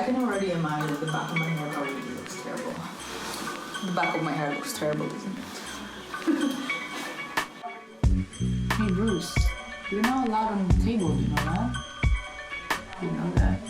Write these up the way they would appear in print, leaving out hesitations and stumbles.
can already imagine that the back of my hair probably looks terrible. The back of my hair looks terrible, isn't it? Hey Bruce, you're not allowed on the table, you know that? You know that.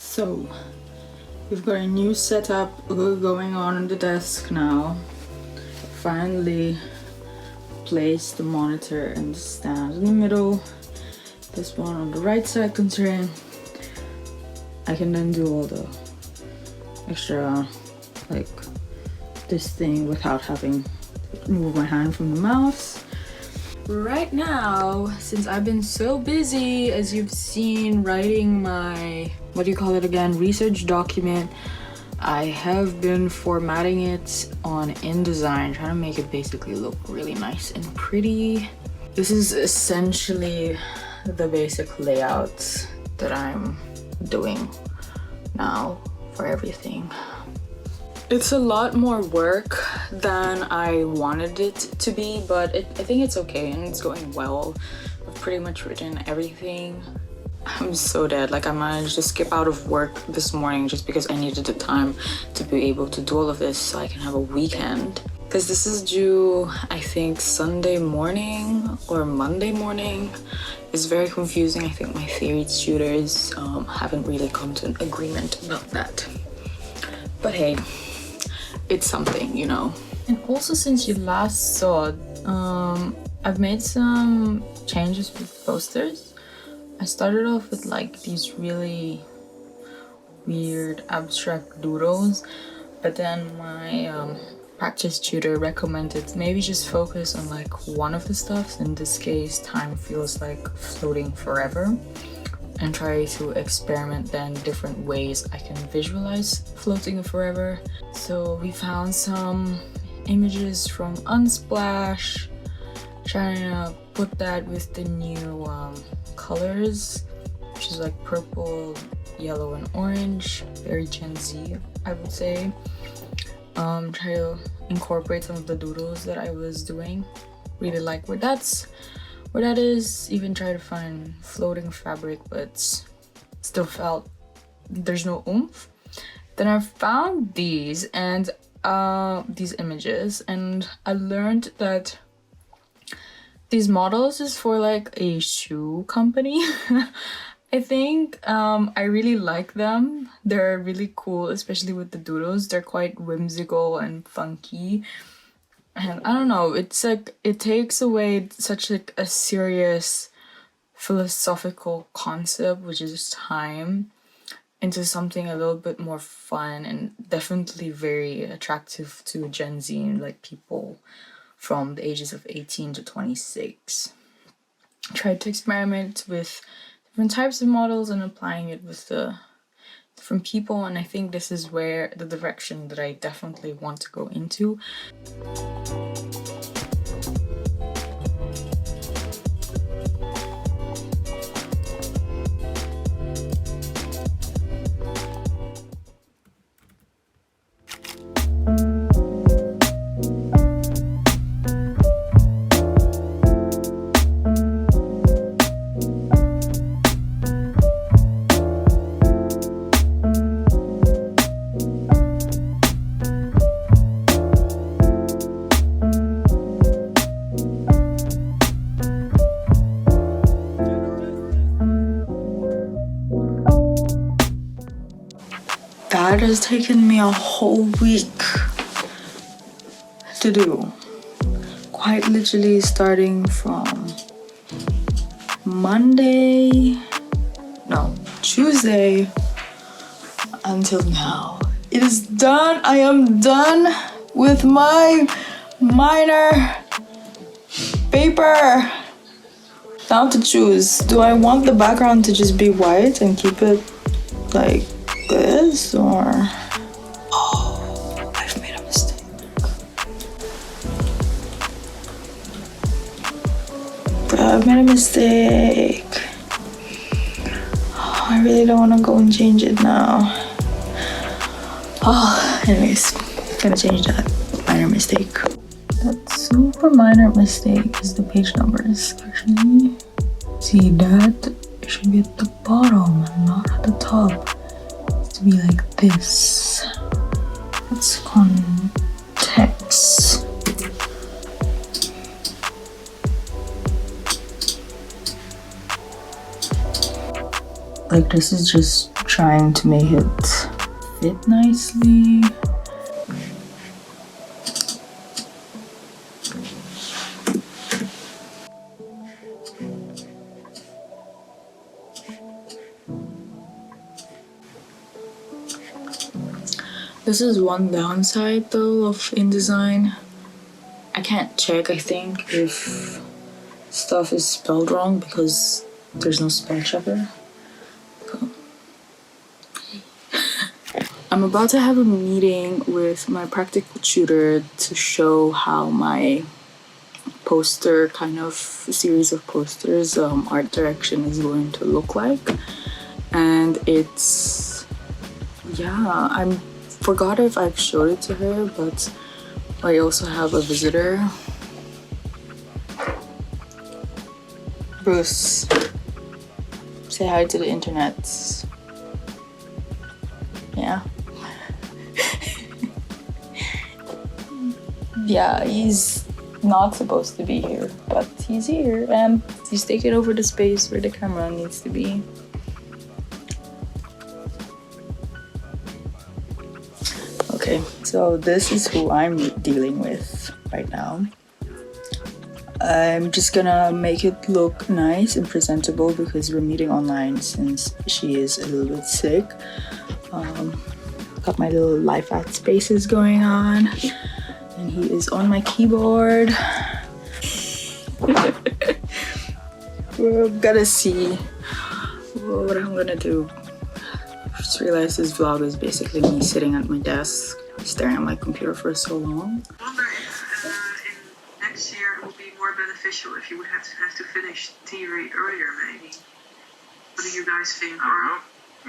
So, we've got a new setup going on the desk now. Finally placed the monitor and the stand in the middle. This one on the right side, considering I can then do all the extra, like this thing without having to move my hand from the mouse. Right now, since I've been so busy, as you've seen, writing my, what do you call it again, research document, I have been formatting it on InDesign, trying to make it basically look really nice and pretty. This is essentially the basic layout that I'm doing now for everything. It's a lot more work than I wanted it to be, but I think it's okay and it's going well. I've pretty much written everything. I'm so dead. Like, I managed to skip out of work this morning just because I needed the time to be able to do all of this so I can have a weekend. Because this is due, I think, Sunday morning or Monday morning. It's very confusing. I think my theory tutors haven't really come to an agreement about that. But hey, it's something, you know. And also, since you last saw, I've made some changes with posters. I started off with like these really weird abstract doodles, but then my practice tutor recommended maybe just focus on like one of the stuffs. In this case, time feels like floating forever, and try to experiment then different ways I can visualize floating forever. So we found some images from Unsplash, trying to put that with the new colors, which is like purple, yellow, and orange. Very Gen Z, I would say. Try to incorporate some of the doodles that I was doing. Really like where that is. Even try to find floating fabric, but still felt there's no oomph. Then I found these and these images, and I learned that these models is for like a shoe company. I think I really like them. They're really cool, especially with the doodles. They're quite whimsical and funky. And I don't know, it's like it takes away such like a serious philosophical concept, which is time, into something a little bit more fun and definitely very attractive to Gen Z, like people from the ages of 18 to 26. Tried to experiment with different types of models and applying it with the different people, and I think this is where the direction that I definitely want to go into. that has taken me a whole week to do. Quite literally starting from Tuesday until now. It is done. I am done with my minor paper. Now to choose. Do I want the background to just be white and keep it like this, or... Oh, I've made a mistake. I've made a mistake. Oh, I really don't want to go and change it now. Oh, anyways, gonna change that minor mistake. That super minor mistake is the page numbers, actually. See, that should be at the bottom and not at the top. It's to be like this. That's context. Like, this is just trying to make it fit nicely. This is one downside though of InDesign. I can't check, I think, if stuff is spelled wrong because there's no spell checker. I'm about to have a meeting with my practical tutor to show how my poster, kind of series of posters, art direction is going to look like. And it's, yeah, I forgot if I've showed it to her, but I also have a visitor. Bruce, say hi to the internet. Yeah. Yeah, he's not supposed to be here, but he's here and he's taking over the space where the camera needs to be. Okay, so this is who I'm dealing with right now. I'm just gonna make it look nice and presentable because we're meeting online since she is a little bit sick. Got my little life at spaces going on, and he is on my keyboard. We're gonna see what I'm gonna do. I just realized this vlog is basically me sitting at my desk staring at my computer for so long. I wonder if in next year it would be more beneficial if you would have to finish theory earlier, maybe. What do you guys think? I don't know,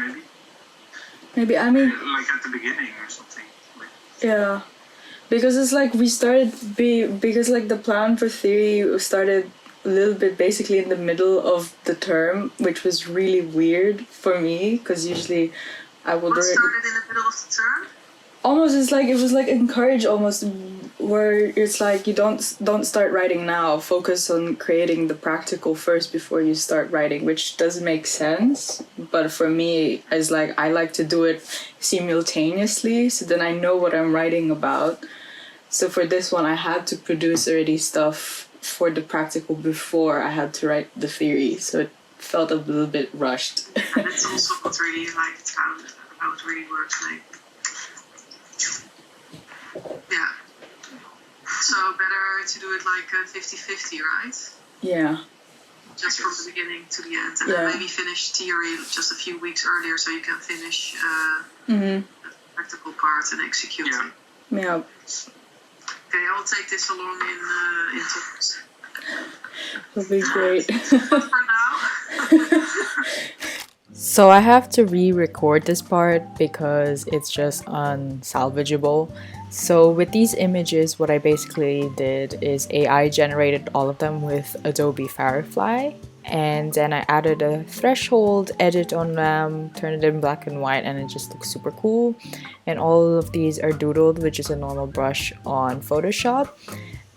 maybe. Maybe, I mean... Like at the beginning or something. Like, yeah. Because it's like we started... Because like the plan for theory started a little bit basically in the middle of the term, which was really weird for me, because usually I would... What started in the middle of the term? Almost, it's like, it was like encouraged almost, where it's like you don't start writing now, focus on creating the practical first before you start writing, which doesn't make sense. But for me, it's like I like to do it simultaneously, so then I know what I'm writing about. So for this one, I had to produce already stuff for the practical before I had to write the theory, so it felt a little bit rushed. And it's also not really like how it really works, like. Yeah. So better to do it like 50-50, right? Yeah. Just from the beginning to the end. And then maybe finish theory just a few weeks earlier so you can finish the practical part and execute it. Yeah. Okay, I'll take this along in talks. That'll be great. But for now... So I have to re-record this part because it's just unsalvageable. So with these images, what I basically did is AI generated all of them with Adobe Firefly, and then I added a threshold edit on them, turned it in black and white, and it just looks super cool. And all of these are doodled, which is a normal brush on Photoshop.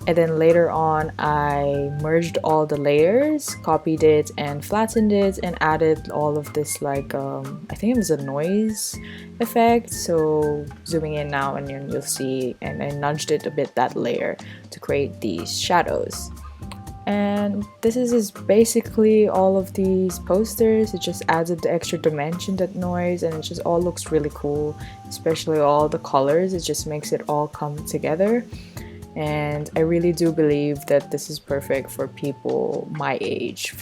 And then later on, I merged all the layers, copied it and flattened it, and added all of this like, I think it was a noise effect. So zooming in now and then you'll see, and I nudged it a bit, that layer, to create these shadows. And this is basically all of these posters. It just adds the extra dimension, that noise, and it just all looks really cool, especially all the colors. It just makes it all come together. And I really do believe that this is perfect for people my age.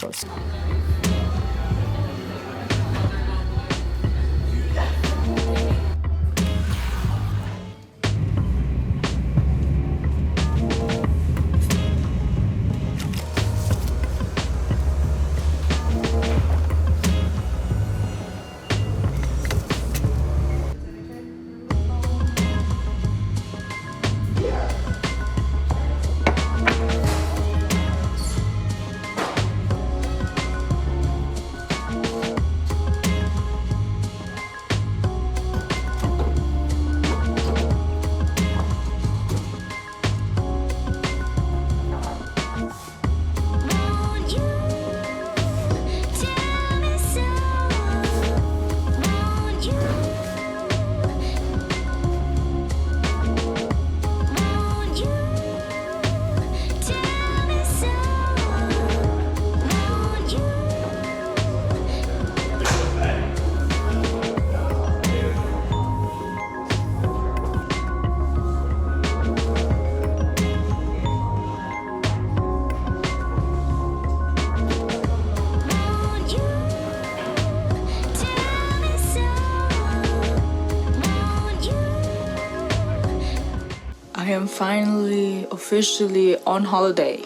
I am finally officially on holiday.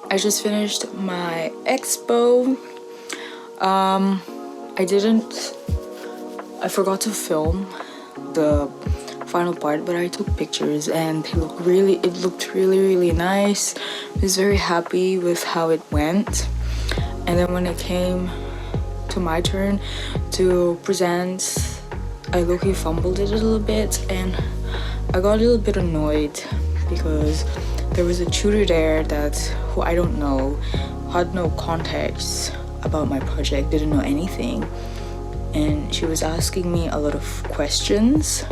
I just finished my expo. I forgot to film the final part, but I took pictures and it looked really nice. I was very happy with how it went. And then when it came to my turn to present, I low-key fumbled it a little bit and I got a little bit annoyed because there was a tutor there who I don't know, had no context about my project, didn't know anything, and she was asking me a lot of questions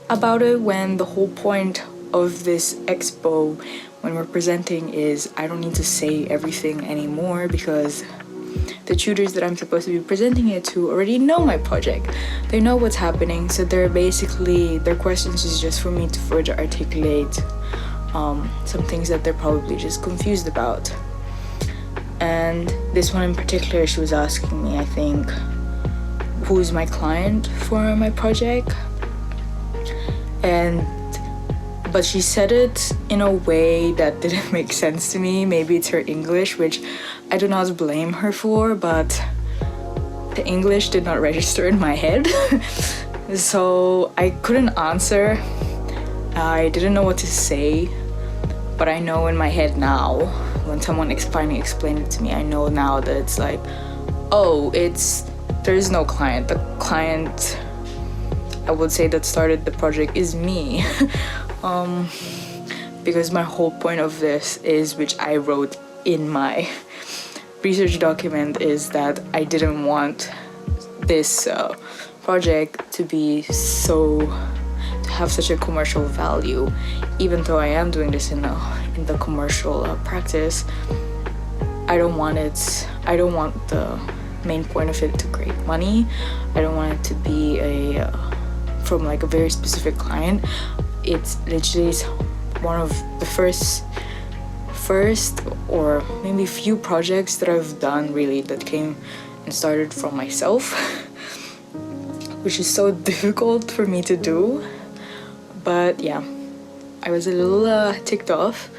about it when the whole point of this expo when we're presenting is I don't need to say everything anymore because the tutors that I'm supposed to be presenting it to already know my project. They know what's happening, so their questions is just for me to further articulate some things that they're probably just confused about. And this one in particular, she was asking me, I think, who's my client for my project, but she said it in a way that didn't make sense to me. Maybe it's her English, which I do not blame her for, but the English did not register in my head. So I couldn't answer. I didn't know what to say, but I know in my head now, when someone finally explained it to me, I know now that it's like, oh, there is no client. The client, I would say, that started the project is me. Because my whole point of this is, which I wrote in my research document, is that I didn't want this project to have such a commercial value. Even though I am doing this in the commercial practice, I don't want the main point of it to create money. I don't want it to be from like a very specific client. It's literally one of the first or maybe few projects that I've done really that came and started from myself, which is so difficult for me to do. But yeah, I was a little ticked off,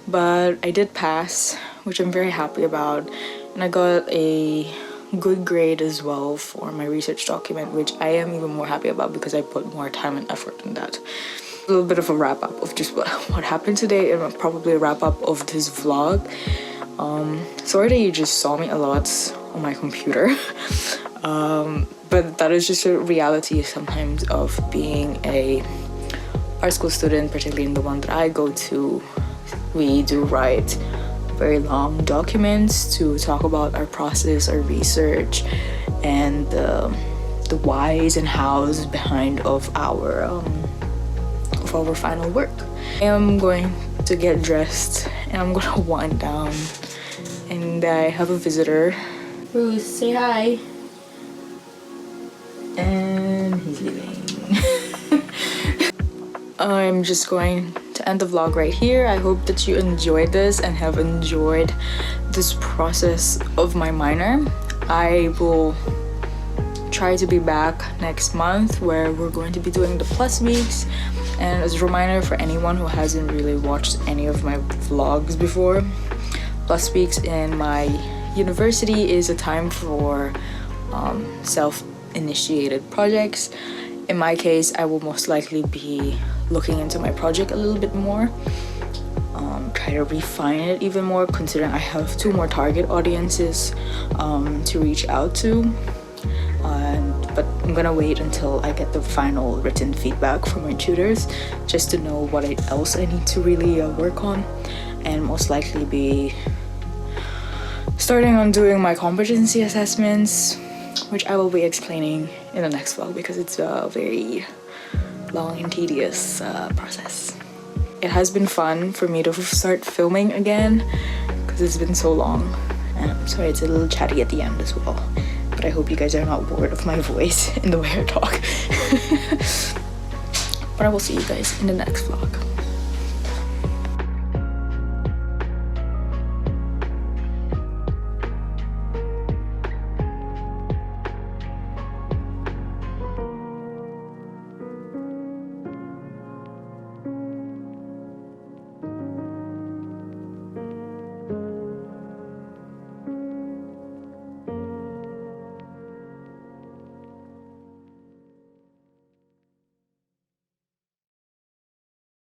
but I did pass, which I'm very happy about, and I got a good grade as well for my research document, which I am even more happy about because I put more time and effort in that. A little bit of a wrap up of just what happened today, and probably a wrap up of this vlog. Sorry that you just saw me a lot on my computer, but that is just a reality sometimes of being a art school student, particularly in the one that I go to, we do write very long documents to talk about our process, our research, and the whys and hows behind of our final work. I am going to get dressed and I'm gonna wind down, and I have a visitor. Bruce, say hi. And he's leaving. I'm just going to end the vlog right here. I hope that you enjoyed this and have enjoyed this process of my minor. I will try to be back next month where we're going to be doing the plus weeks. And as a reminder for anyone who hasn't really watched any of my vlogs before, plus weeks in my university is a time for self-initiated projects. In my case, I will most likely be looking into my project a little bit more, try to refine it even more, considering I have 2 more target audiences to reach out to. But I'm gonna wait until I get the final written feedback from my tutors just to know what else I need to really work on, and most likely be starting on doing my competency assessments, which I will be explaining in the next vlog because it's a very long and tedious process. It has been fun for me to start filming again because it's been so long. And I'm sorry it's a little chatty at the end as well, but I hope you guys are not bored of my voice and the way I talk. But I will see you guys in the next vlog.